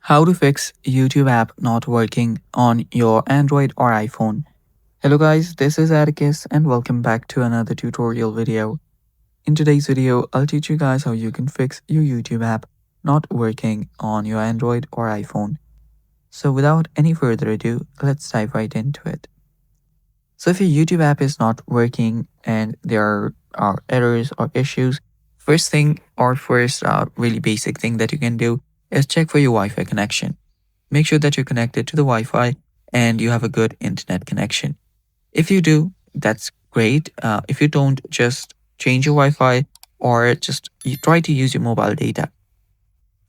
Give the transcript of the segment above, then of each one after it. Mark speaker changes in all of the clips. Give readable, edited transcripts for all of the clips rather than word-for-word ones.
Speaker 1: How to fix YouTube app not working on your Android or iPhone. Hello guys, this is Atticus and welcome back to another tutorial video. In today's video, I'll teach you guys how you can fix your YouTube app not working on your Android or iPhone. So without any further ado, let's dive right into it. So if your YouTube app is not working and there are errors or issues, first really basic thing that you can do is check for your Wi-Fi connection. Make sure that you're connected to the Wi-Fi and you have a good internet connection. If you do, that's great. If you don't, just change your Wi-Fi or just try to use your mobile data.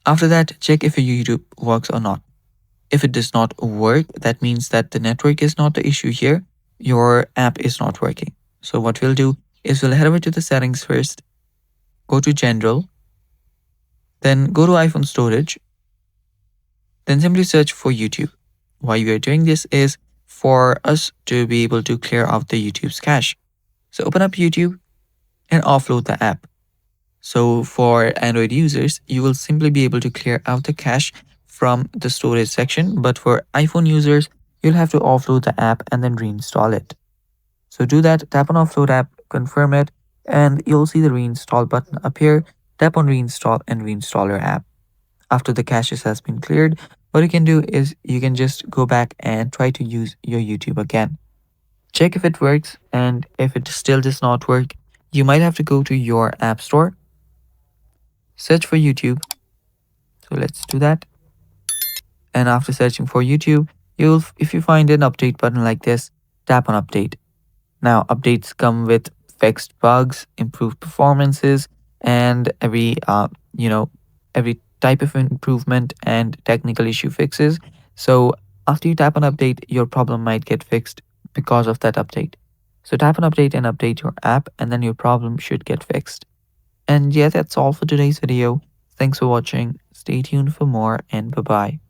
Speaker 1: After that, check if your YouTube works or not. If it does not work, that means that the network is not the issue here. Your app is not working. So what we'll do is we'll head over to the settings first, go to General, then go to iPhone storage, then simply search for YouTube. Why we are doing this is for us to be able to clear out the YouTube's cache. So open up YouTube and offload the app. So for Android users, you will simply be able to clear out the cache from the storage section. But for iPhone users, you'll have to offload the app and then reinstall it. So do that, tap on offload app, confirm it, and you'll see the reinstall button appear. Tap on reinstall and reinstall your app. After the caches has been cleared, what you can do is you can just go back and try to use your YouTube again. Check if it works, and if it still does not work, you might have to go to your app store, search for YouTube. So let's do that. And after searching for YouTube, if you find an update button like this, tap on update. Now updates come with fixed bugs, improved performances, and every type of improvement and technical issue fixes. So after you tap on update, your problem might get fixed because of that update. So tap on update and update your app, and then your problem should get fixed. And yeah, that's all for today's video. Thanks for watching. Stay tuned for more, and bye bye.